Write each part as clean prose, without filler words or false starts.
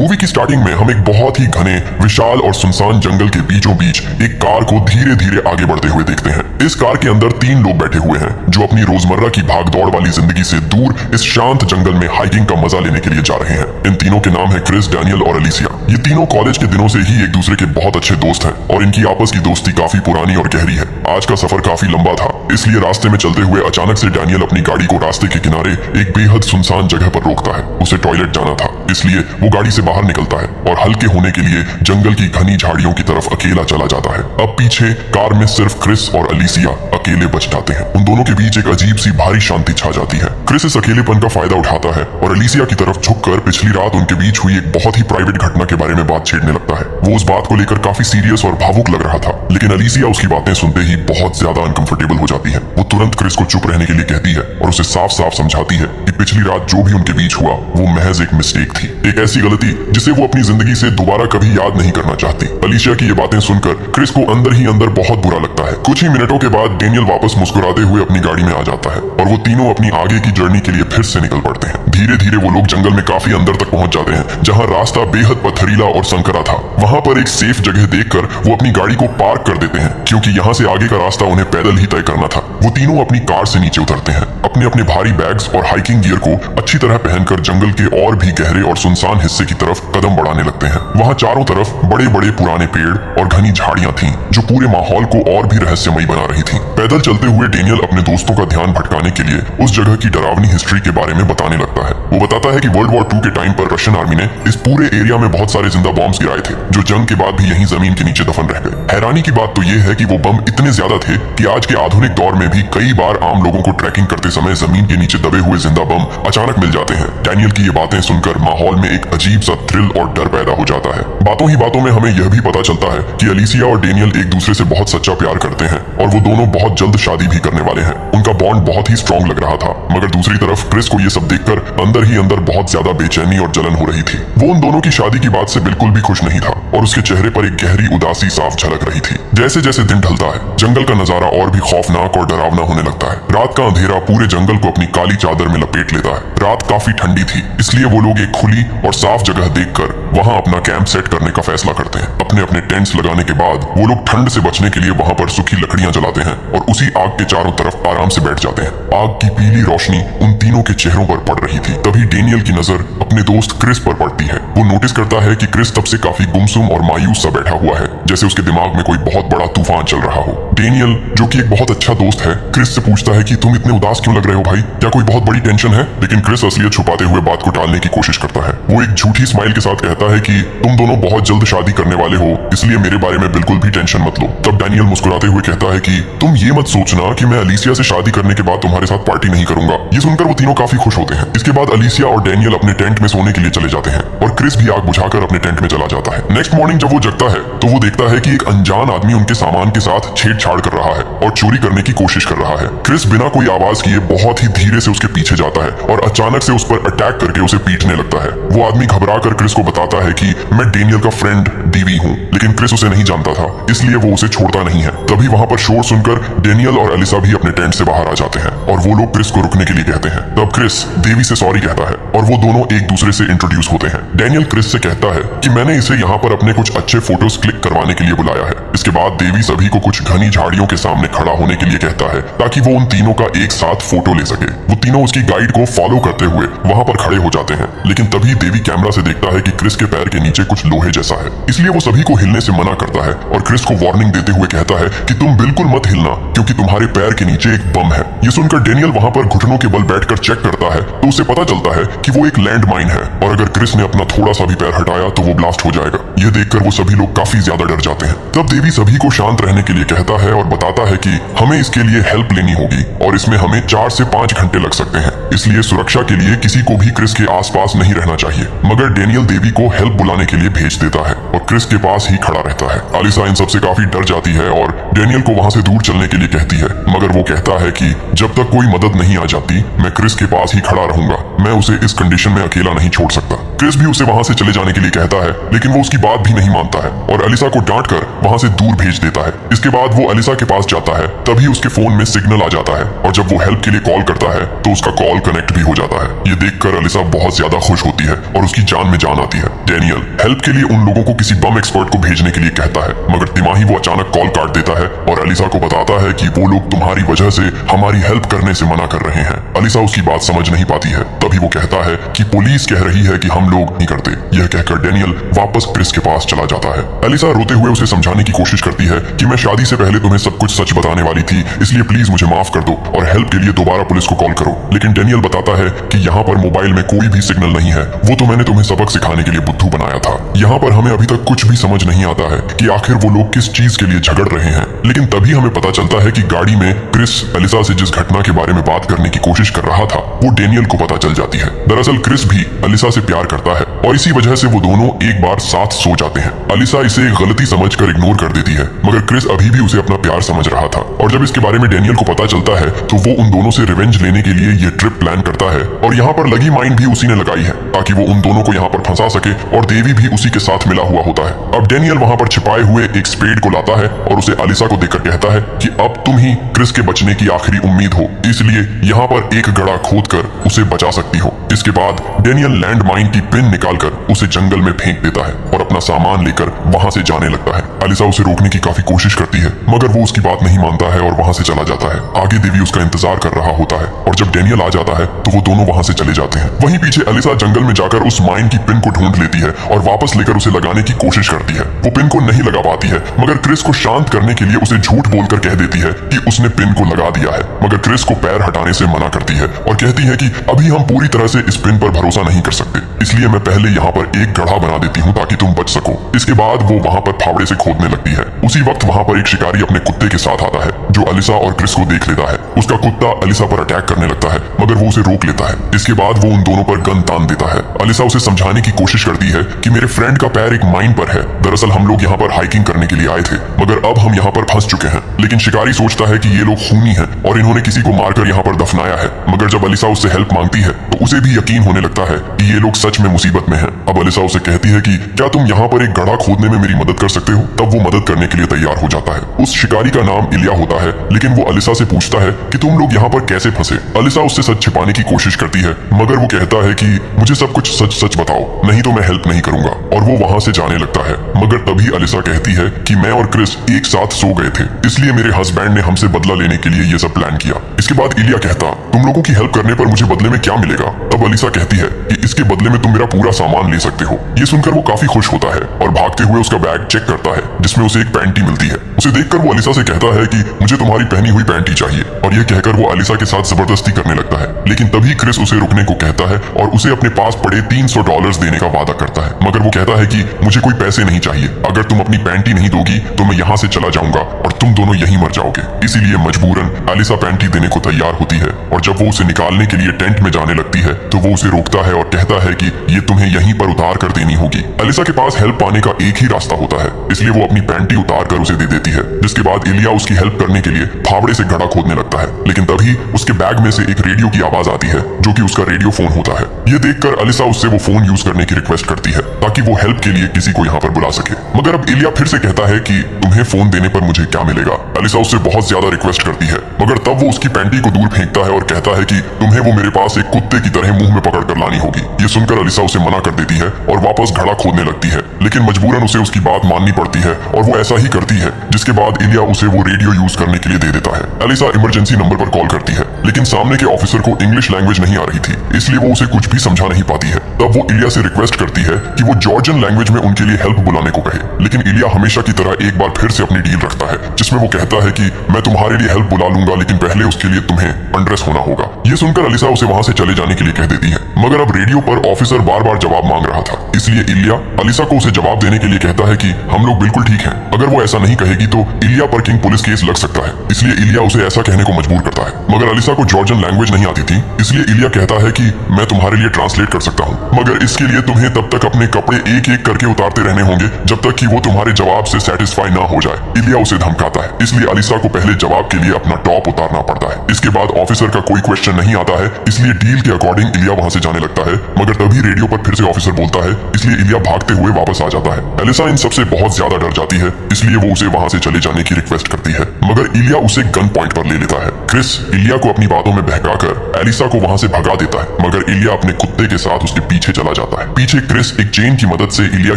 Movie की starting में हम एक बहुत ही घने, विशाल और सुनसान जंगल के बीचों बीच एक कार को धीरे धीरे आगे बढ़ते हुए देखते हैं। इस कार के अंदर 3 लोग बैठे हुए हैं जो अपनी रोजमर्रा की भागदौड़ वाली जिंदगी से दूर इस शांत जंगल में हाइकिंग का मजा लेने के लिए जा रहे हैं। इन तीनों के नाम है क्रिस, डैनियल और अलीसिया। ये तीनों कॉलेज के दिनों से ही एक दूसरे के बहुत अच्छे दोस्त हैं और इनकी आपस की दोस्ती काफी पुरानी और गहरी है। आज का सफर काफी लंबा था, इसलिए रास्ते में चलते हुए अचानक से डैनियल अपनी गाड़ी को रास्ते के किनारे एक बेहद सुनसान जगह पर रोकता है। उसे टॉयलेट जाना था, इसलिए वो गाड़ी से बाहर निकलता है और हल्के होने के लिए जंगल की घनी झाड़ियों की तरफ अकेला चला जाता है। अब पीछे कार में सिर्फ क्रिस और अलीसिया अकेले बच जाते हैं। उन दोनों के बीच एक अजीब सी भारी शांति छा जाती है। क्रिस इस अकेलेपन का फायदा उठाता है और अलीसिया की तरफ झुककर पिछली रात उनके बीच हुई एक बहुत ही प्राइवेट घटना के बारे में बात छेड़ने लगता है। वो उस बात को लेकर काफी सीरियस और भावुक लग रहा था, लेकिन अलीसिया उसकी बातें सुनते ही बहुत ज्यादा अनकंफर्टेबल हो जाती है। वो तुरंत क्रिस को चुप रहने के लिए कहती है और उसे साफ साफ समझाती है कि पिछली रात जो भी उनके बीच हुआ वो महज एक मिस्टेक थी, एक ऐसी गलती जिसे वो अपनी जिंदगी से दोबारा कभी याद नहीं करना चाहती। अलीसिया की ये बातें सुनकर क्रिस को अंदर ही अंदर बहुत बुरा लगता है। कुछ ही मिनटों के बाद डेनियल वापस मुस्कुराते हुए अपनी गाड़ी में आ जाता है और वो तीनों अपनी आगे की जर्नी के लिए फिर से निकल पड़ते हैं। धीरे धीरे वो लोग जंगल में काफी अंदर तक पहुंच जाते हैं, जहाँ रास्ता बेहद पथरीला और संकरा था। वहाँ पर एक सेफ जगह देखकर वो अपनी गाड़ी को पार्क कर देते हैं, क्योंकि यहाँ से आगे का रास्ता उन्हें पैदल ही तय करना था। वो तीनों अपनी कार से नीचे उतरते हैं, अपने अपने भारी बैग्स और हाइकिंग गियर को अच्छी तरह पहनकर जंगल के और भी गहरे और सुनसान हिस्से की तरफ कदम बढ़ाने लगते हैं। वहाँ चारों तरफ बड़े बड़े पुराने पेड़ और घनी झाड़ियां थीं, जो पूरे माहौल को और भी रहस्यमयी बना रही थीं। पैदल चलते हुए डेनियल अपने दोस्तों का ध्यान भटकाने के लिए उस जगह की डरावनी हिस्ट्री के बारे में बताने लगता है। वो बताता है कि वर्ल्ड वॉर 2 के टाइम पर रशियन आर्मी ने इस पूरे एरिया में बहुत सारे जिंदा बॉम्ब्स गिराए थे, जो जंग के बाद भी यहीं जमीन के नीचे दफन रह गए। हैरानी की बात तो ये है कि वो बम इतने ज्यादा थे कि आज के आधुनिक दौर में भी कई बार आम लोगों को ट्रैकिंग करते समय जमीन के नीचे दबे हुए जिंदा बम अचानक मिल जाते हैं। डैनियल की ये बातें सुनकर माहौल में एक अजीब सा थ्रिल और डर पैदा हो जाता है। बातों ही बातों में हमें यह भी पता चलता है कि अलीसिया और डेनियल एक दूसरे से बहुत सच्चा प्यार करते हैं और वो दोनों बहुत जल्द शादी भी करने वाले हैं। उनका बॉन्ड बहुत ही स्ट्रॉन्ग लग रहा था, मगर दूसरी तरफ क्रिस को ये सब देखकर अंदर ही अंदर बहुत ज्यादा बेचैनी और जलन हो रही थी। वो उन दोनों की शादी की बात से बिल्कुल भी खुश नहीं था और उसके चेहरे पर एक गहरी उदासी साफ झलक रही थी। जैसे जैसे दिन ढलता है, जंगल का नजारा और भी खौफनाक और डरावना होने लगता है। रात का अंधेरा पूरे जंगल को अपनी काली चादर में लपेट लेता है। रात काफी ठंडी थी, इसलिए वो लोग एक खुली और साफ जगह देखकर वहां अपना कैंप सेट करने का फैसला करते हैं। अपने अपने टेंट्स लगाने के बाद वो लोग ठंड से बचने के लिए वहां पर सूखी लकड़ियां जलाते हैं और उसी आग के चारों तरफ आराम से बैठ जाते हैं। आग की पीली रोशनी उन तीनों के चेहरों पर पड़ रही थी। तभी डेनियल की नजर अपने दोस्त क्रिस पर पड़ती है। वो नोटिस करता है कि क्रिस तब से काफी गुमसुम और मायूस सा बैठा हुआ है, जैसे उसके दिमाग में कोई बहुत बड़ा तूफान चल रहा हो। डेनियल, जो कि एक बहुत अच्छा दोस्त है, क्रिस से पूछता है कि तुम इतने उदास क्यों लग रहे हो भाई, क्या कोई बहुत बड़ी टेंशन है? लेकिन क्रिस असलियत छुपाते हुए बात को टालने की कोशिश करता है। वो एक झूठी स्माइल के साथ कहता है कि तुम दोनों बहुत जल्द शादी करने वाले हो, इसलिए मेरे बारे में बिल्कुल भी टेंशन मत लो। तब डैनियल मुस्कुराते हुए कहता है कि तुम ये मत सोचना कि मैं अलीसिया से शादी करने के बाद तुम्हारे साथ पार्टी नहीं करूंगा। ये सुनकर वो तीनों काफी खुश होते हैं। इसके बाद अलीसिया और डैनियल अपने टेंट में सोने के लिए चले जाते हैं और क्रिस भी आग बुझाकर अपने टेंट में चला जाता है। नेक्स्ट मॉर्निंग जब वो जगता है तो वो देखता है कि एक अनजान आदमी उनके सामान के साथ छेड़छाड़ कर रहा है और चोरी करने की कोशिश कर रहा है। क्रिस बिना कोई आवाज किए बहुत ही धीरे से उसके पीछे जाता है और अचानक से उस पर अटैक करके उसे पीटने लगता है। वो आदमी घबरा कर क्रिस को बताता है कि मैं डेनियल का फ्रेंड डीवी हूँ, लेकिन क्रिस उसे नहीं जानता था, इसलिए वो उसे छोड़ता नहीं है। तभी वहाँ पर शोर सुनकर डेनियल और अलीसा भी अपने टेंट से बाहर आ जाते हैं और वो लोग क्रिस को रुकने के लिए कहते हैं। तब क्रिस देवी से सॉरी कहता है और वो दोनों एक दूसरे से इंट्रोड्यूस होते हैं। डैनियल क्रिस से कहता है कि मैंने इसे यहाँ पर अपने कुछ अच्छे फोटोज क्लिक करवाने के लिए बुलाया है। इसके बाद देवी सभी को कुछ घनी झाड़ियों के सामने खड़ा होने के लिए कहता है ताकि वो उन तीनों का एक साथ फोटो ले सके। वो तीनों उसकी गाइड को फॉलो करते हुए वहाँ पर खड़े हो जाते हैं, लेकिन तभी देवी कैमरा से देखता है कि क्रिस के पैर के नीचे कुछ लोहे जैसा है, इसलिए वो सभी को हिलने से मना करता है और क्रिस को वार्निंग देते हुए कहता है कि तुम बिल्कुल मत हिलना, क्योंकि तुम्हारे पैर के नीचे एक बम है। ये सुनकर डेनियल वहाँ पर घुटनों के बल बैठकर चेक करता है तो उसे पता चलता है कि वो एक लैंड माइन है और अगर क्रिस ने अपना थोड़ा सा भी पैर हटाया तो वो ब्लास्ट हो जाएगा। यह देखकर वो सभी लोग काफी ज्यादा डर जाते हैं। तब देवी सभी को शांत रहने के लिए कहता है और बताता है कि हमें इसके लिए हेल्प लेनी होगी और इसमें हमें 4 से 5 घंटे लग सकते हैं, इसलिए सुरक्षा के लिए किसी को भी क्रिस के आसपास नहीं रहना चाहिए। मगर डेनियल देवी को हेल्प बुलाने के लिए भेज देता है और क्रिस के पास ही खड़ा रहता है। अलीसा इन सबसे काफी डर जाती है और डेनियल को वहां से दूर चलने के लिए कहती है, मगर वो कहता है कि जब तक कोई मदद नहीं आ जाती मैं क्रिस के पास ही खड़ा रहूंगा। मैं उसे इस कंडीशन में अकेला नहीं छोड़ सकता। क्रिस भी उसे वहां से चले जाने के लिए कहता है, लेकिन वो उसकी बात भी नहीं मानता है और अलिसा को डांट कर वहां से दूर भेज देता है। इसके बाद वो अलिसा के पास जाता है, तभी उसके फोन में सिग्नल आ जाता है और जब वो हेल्प के लिए कॉल करता है तो उसका कॉल कनेक्ट भी हो जाता है। ये देखकर अलिसा बहुत ज्यादा खुश होती है और उसकी जान में जान आती है। डेनियल हेल्प के लिए उन लोगों को किसी बम एक्सपर्ट को भेजने के लिए कहता है, मगर तिमाही वो अचानक कॉल काट देता है और अलिसा को बताता है कि वो लोग तुम्हारी वजह से हमारी हेल्प करने से मना कर रहे हैं। अलिसा उसकी बात समझ नहीं पाती है। तभी वो कहता है कि पुलिस कह रही है कि हम लोग नहीं करते। यह कहकर डेनियल वापस क्रिस के पास चला जाता है। अलिसा रोते हुए उसे समझाने की कोशिश करती है कि मैं शादी से पहले तुम्हें सब कुछ सच बताने वाली थी, इसलिए प्लीज मुझे माफ कर दो और हेल्प के लिए दोबारा पुलिस को कॉल करो। लेकिन डेनियल बताता है कि यहाँ पर मोबाइल में कोई भी सिग्नल नहीं है, वो तो मैंने तुम्हें सबक सिखाने के लिए बुद्धू बनाया था। यहाँ पर हमें अभी तक कुछ भी समझ नहीं आता है कि आखिर वो लोग किस चीज के लिए झगड़ रहे हैं। लेकिन तभी हमें पता चलता है कि गाड़ी में क्रिस अलिसा से जिस घटना के बारे में बात करने की कोशिश कर रहा था वो डेनियल को पता चल जाती है। दरअसल क्रिस भी अलिसा से प्यार करता है और इसी वजह से वो दोनों एक बार साथ सो जाते हैं। अलिसा इसे गलती समझकर इग्नोर कर देती है, मगर क्रिस अभी भी उसे अपना प्यार समझ रहा था और जब इसके बारे में डेनियल को पता चलता है तो वो उन दोनों से रिवेंज लेने के लिए ये ट्रिप प्लान करता है और यहाँ पर लगी माइन भी उसी ने लगाई है ताकि वो उन दोनों को यहाँ पर फंसा सके और देवी भी उसी के साथ मिला हुआ होता है। अब डेनियल वहाँ पर छिपाए हुए एक स्पेड को लाता है और उसे अलिसा को देखकर कहता है कि अब तुम ही क्रिस के बचने की आखिरी उम्मीद हो, इसलिए यहाँ पर एक गड्ढा खोदकर उसे बचा सकती हो। इसके बाद डेनियल लैंड माइन की पिन निकालकर उसे जंगल में फेंक देता है और अपना सामान लेकर वहां से जाने लगता है। अलिसा उसे रोकने की काफी कोशिश करती है, मगर वो उसकी बात नहीं मानता है और वहां से चला जाता है। आगे देवी उसका इंतजार कर रहा होता है और जब डेनियल आ जाता है तो वो दोनों वहां से चले जाते हैं। वहीं पीछे अलिसा जंगल में जाकर उस माइन की पिन को ढूंढ लेती है और वापस लेकर उसे लगाने की कोशिश करती है। वो पिन को नहीं लगा पाती है, मगर क्रिस को शांत करने के लिए उसे झूठ बोलकर कह देती है कि उसने पिन को लगा दिया है। मगर क्रिस को पैर हटाने से मना करती है और कहती है कि अभी हम पूरी तरह से इस पिन पर भरोसा नहीं कर सकते, इसलिए मैं पहले यहाँ पर एक गड्ढा बना देती हूँ ताकि तुम बच सको। इसके बाद वो वहाँ पर फावड़े से खोदने लगती है। उसी वक्त वहाँ पर एक शिकारी अपने कुत्ते के साथ आता है जो अलिसा और क्रिस को देख लेता है। उसका कुत्ता अलिसा पर अटैक करने लगता है, मगर वो उसे रोक लेता है। इसके बाद वो उन दोनों पर गन तान देता है। अलिसा उसे समझाने की कोशिश करती है कि मेरे फ्रेंड का पैर एक माइन पर है, दरअसल हम लोग यहाँ पर हाइकिंग करने के लिए आए थे, मगर अब हम यहाँ पर फंस चुके हैं। लेकिन शिकारी सोचता है कि ये लोग खूनी हैं और इन्होंने किसी को मारकर यहाँ पर दफनाया है। मगर जब अलिसा उससे हेल्प मांगती है तो उसे भी यकीन होने लगता है कि ये लोग सच में मुसीबत में हैं। अब अलिसा उसे कहती है कि क्या तुम यहाँ पर एक गड्ढा खोदने में मेरी मदद कर सकते हो? तब वो मदद करने के लिए तैयार हो जाता है। उस शिकारी का नाम इलिया होता है, लेकिन वो अलिसा से पूछता है कि तुम लोग यहाँ पर कैसे फंसे। अलिसा उससे सच छिपाने की कोशिश करती है, मगर वो कहता है कि मुझे सब कुछ सच सच बताओ, नहीं तो मैं हेल्प नहीं करूंगा, और वो वहां से जाने लगता है। मगर तभी अलिसा कहती है कि मैं और क्रिस एक साथ सो गए थे, इसलिए मेरे हस्बैंड ने हमसे बदला लेने के लिए ये सब प्लान किया। इसके बाद इलिया कहता, तुम लोगों की हेल्प करने पर मुझे बदले में क्या मिलेगा? तब अलिसा कहती है कि इसके बदले में तुम मेरा पूरा सामान ले सकते हो। ये सुनकर वो काफी खुश होता है और भागते हुए उसका बैग चेक करता है जिसमें उसे एक पैंटी मिलती है। उसे देखकर वो अलिसा से कहता है कि मुझे तुम्हारी पहनी हुई पैंटी चाहिए, और यह कहकर वो अलिसा के साथ जबरदस्ती करने लगता है। लेकिन तभी क्रिस उसे रुकने को कहता है और उसे अपने पास पड़े $300 देने का वादा करता है। मगर वो कहता है कि मुझे कोई पैसे नहीं चाहिए, अगर तुम अपनी पैंटी नहीं दोगी तो मैं यहाँ से चला जाऊंगा और तुम दोनों यहीं मर जाओगे। इसीलिए मजबूरन अलिसा पैंटी देने को तैयार होती है, और जब वो उसे निकालने के लिए टेंट में जाने लगती है तो वो उसे रोकता है और कहता है कि ये तुम्हें यहीं पर उतार कर देनी होगी। अलिसा के पास हेल्प पाने का एक ही रास्ता होता है, इसलिए वो अपनी पैंटी उतार कर उसे दे देती है। जिसके बाद इलिया उसकी हेल्प करने के लिए फावड़े से गड्ढा खोदने लगता है। लेकिन तभी उसके बैग में से एक रेडियो की आवाज आती है जो कि उसका रेडियो फोन होता है। ये देखकर अलिसा उससे वो फोन यूज करने की रिक्वेस्ट करती है ताकि वो हेल्प के लिए किसी को यहाँ पर बुला सके। मगर अब इलिया फिर से कहता है कि तुम्हें फोन देने पर मुझे क्या मिलेगा। अलिसा उससे बहुत ज्यादा रिक्वेस्ट करती है, मगर तब वो उसकी पैंटी को दूर फेंकता है और कहता है कि तुम्हें वो मेरे पास एक कुत्ते की तरह मुंह में पकड़ कर लानी होगी। ये सुनकर अलिसा उसे मना कर देती है और वापस गड्ढा खोदने लगती है, लेकिन मजबूरन उसे उसकी बात माननी पड़ती है और वो ऐसा ही करती है। जिसके बाद इलिया उसे वो रेडियो यूज करने के लिए दे देता है। अलिसा इमरजेंसी नंबर पर कॉल करती है, लेकिन सामने के ऑफिसर को इंग्लिश लैंग्वेज नहीं आ रही थी, इसलिए वो उसे कुछ भी समझा नहीं पाती है। तब वो इलिया से रिक्वेस्ट करती है कि वो जॉर्जियन लैंग्वेज में उनके लिए हेल्प बुलाने को कहे, लेकिन इलिया हमेशा की तरह एक बार फिर से अपनी डील रखता है, जिसमें वो कहता है कि मैं तुम्हारे लिए हेल्प बुला लूंगा, लेकिन पहले उसके लिए तुम्हें अनड्रेस होना होगा। ये सुनकर अलिसा उसे वहां से चले जाने के लिए कह देती है, मगर अब रेडियो पर ऑफिसर बार बार जवाब मांग रहा था, इसलिए इलिया अलिसा को उसे जवाब देने के लिए कहता है कि हम लोग बिल्कुल ठीक हैं। अगर वो ऐसा नहीं कहेगी तो इलिया पर किंग पुलिस केस लग सकता है, इसलिए इलिया उसे ऐसा कहने को मजबूर करता है। मगर अलिसा को जॉर्जियन लैंग्वेज नहीं आती थी, इसलिए इलिया कहता है कि मैं तुम्हारे लिए ट्रांसलेट कर सकता हूँ, मगर इसके लिए तुम्हें तब तक अपने कपड़े एक एक करके उतारते रहने होंगे जब तक कि वो तुम्हारे जवाब से सेटिस्फाई ना हो जाए। इलिया उसे धमकाता है, इसलिए अलीसा को पहले जवाब के लिए अपना टॉप उतारना पड़ता है। इसके बाद ऑफिसर का कोई क्वेश्चन नहीं आता है, इसलिए डील के अकॉर्डिंग इलिया वहां से जाने लगता है। मगर तभी रेडियो पर फिर से ऑफिसर बोलता है, इसलिए इलिया भागते हुए वापस आ जाता है। अलीसा इन सबसे बहुत ज्यादा डर जाती है, इसलिए वो उसे वहां से चले जाने की रिक्वेस्ट करती है, मगर इलिया उसे गन पॉइंट पर ले लेता है। क्रिस इलिया को अपनी बातों में बहकाकर एलिसा को वहां से भगा देता है, मगर इलिया अपने कुत्ते के साथ उसके पीछे चला जाता है। पीछे क्रिस एक चेन की मदद से इलिया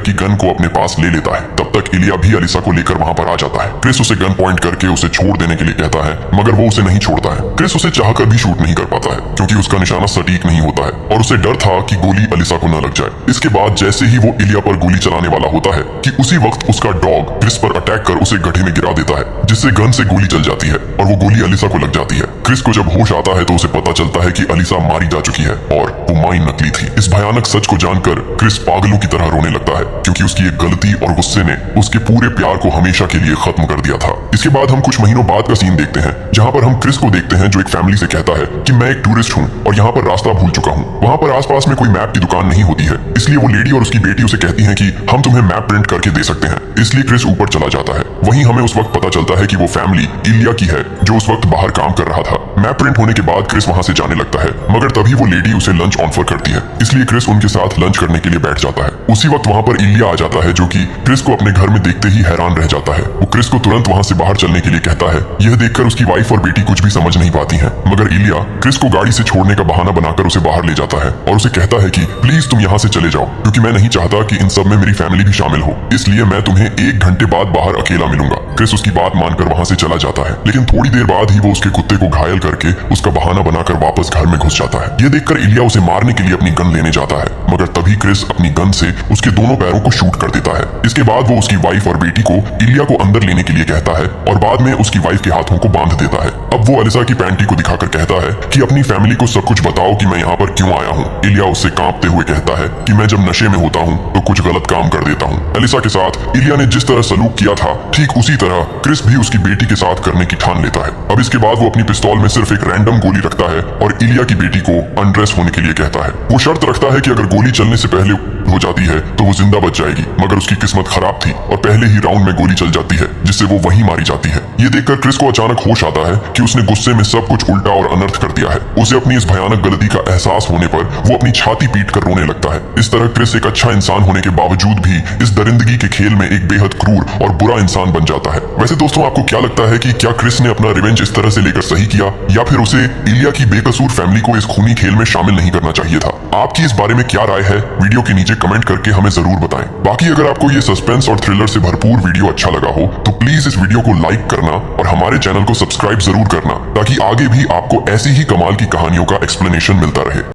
की गन को अपने पास ले लेता है। तब तक इलिया भी अलीसा को लेकर वहां पर आ जाता है। क्रिस उसे गन पॉइंट करके उसे छोड़ देने के लिए कहता है, मगर वो उसे नहीं छोड़ता है। क्रिस उसे चाहकर भी शूट नहीं कर पाता है, क्योंकि उसका निशाना सटीक नहीं होता है और उसे डर था कि गोली अलीसा को न लग जाए। इसके बाद जैसे ही वो इलिया पर गोली चलाने वाला होता है कि उसी वक्त उसका डॉग क्रिस पर अटैक कर उसे गड्ढे में गिरा देता है, जिससे गन से गोली चल जाती है और वो गोली अलीसा को लग जाती है। क्रिस को जब होश आता है तो उसे पता चलता है कि अलीसा मारी जा चुकी है और वो माइन नकली थी। इस भयानक सच को जानकर क्रिस पागलों की तरह रोने लगता है, क्योंकि उसकी एक गलती और गुस्से ने उसके पूरे प्यार को हमेशा के लिए खत्म कर दिया था। इसके बाद हम कुछ महीनों बाद का सीन देखते हैं, जहाँ पर हम क्रिस को देखते हैं जो एक फैमिली से कहता है कि मैं एक टूरिस्ट हूँ और यहाँ पर रास्ता भूल चुका हूँ। वहाँ पर आसपास में कोई मैप की दुकान नहीं होती है, इसलिए वो लेडी और उसकी बेटी उसे कहती है कि हम तुम्हें मैप प्रिंट करके दे सकते हैं। इसलिए क्रिस ऊपर चला जाता है। वहीं हमें उस वक्त पता चलता है कि वो फैमिली इलिया की है, जो उस वक्त बाहर काम कर रहा था। मैप प्रिंट होने के बाद क्रिस वहां से जाने लगता है, मगर तभी वो लेडी उसे लंच ऑफर करती है, इसलिए क्रिस उनके साथ लंच करने के लिए बैठ जाता है। उसी वक्त वहां पर इलिया आ जाता है, जो कि क्रिस को अपने घर में देखते ही हैरान रह जाता है। वो क्रिस को तुरंत वहां से बाहर चलने के लिए कहता है। यह देखकर उसकी वाइफ और बेटी कुछ भी समझ नहीं पाती है, मगर इलिया क्रिस को गाड़ी से छोड़ने का बहाना बनाकर उसे बाहर ले जाता है और उसे कहता है कि प्लीज तुम यहाँ से चले जाओ, क्योंकि मैं नहीं चाहता कि इन सब में मेरी फैमिली भी शामिल हो, इसलिए मैं तुम्हें 1 घंटे बाद बाहर अकेला मिलूंगा। क्रिस उसकी बात मानकर वहां से चला जाता है, लेकिन थोड़ी देर बाद ही वो उसके कुत्ते को घायल करके उसका बहाना बनाकर वापस घर में घुस जाता है। ये देखकर इलिया उसे मारने के लिए अपनी गन लेने जाता है, मगर तभी क्रिस अपनी गन से उसके दोनों पैरों को शूट कर देता है। इसके बाद वो उसकी वाइफ और बेटी को इलिया को अंदर लेने के लिए कहता है और बाद में उसकी वाइफ के हाथों को बांध देता है। अब वो अलीसा की पैंटी को दिखाकर कहता है कि अपनी फैमिली को सब कुछ बताओ कि मैं यहाँ पर क्यों आया हूँ। इलिया उससे कांपते हुए कहता है कि मैं जब नशे में होता हूँ तो कुछ गलत काम कर देता हूँ। अलीसा के साथ इलिया ने जिस तरह सलूक किया था, ठीक उसी तरह क्रिस भी उसकी बेटी के साथ करने की ठान लेता है। अब इसके बाद वो अपनी पिस्तौल में सिर्फ एक रैंडम गोली रखता है और इलिया की बेटी को अनड्रेस होने के लिए कहता है। वो शर्त रखता है कि अगर गोली चलने से पहले हो जाती है तो वो जिंदा बच जाएगी, मगर उसकी किस्मत खराब थी और पहले ही राउंड में गोली चल जाती है, जिससे वो वहीं मारी जाती है। ये देखकर क्रिस को अचानक होश आता है कि उसने गुस्से में सब कुछ उल्टा और अनर्थ कर दिया है। उसे अपनी इस भयानक गलती का एहसास होने पर वो अपनी छाती पीट कर रोने लगता है। इस तरह क्रिस एक अच्छा इंसान होने के बावजूद भी इस दरिंदगी के खेल में एक बेहद क्रूर और बुरा इंसान बन जाता है। वैसे दोस्तों, आपको क्या लगता है कि क्या क्रिस ने अपना रिवेंज इस तरह से लेकर सही किया, या फिर उसे इलिया की बेकसूर फैमिली को इस खूनी खेल में शामिल नहीं करना चाहिए था? आपकी इस बारे में क्या राय है, वीडियो के नीचे कमेंट करके हमें जरूर बताएं। बाकी अगर आपको ये सस्पेंस और थ्रिलर से भरपूर वीडियो अच्छा लगा हो तो प्लीज इस वीडियो को लाइक करना और हमारे चैनल को सब्सक्राइब जरूर करना, ताकि आगे भी आपको ऐसी ही कमाल की कहानियों का एक्सप्लेनेशन मिलता रहे।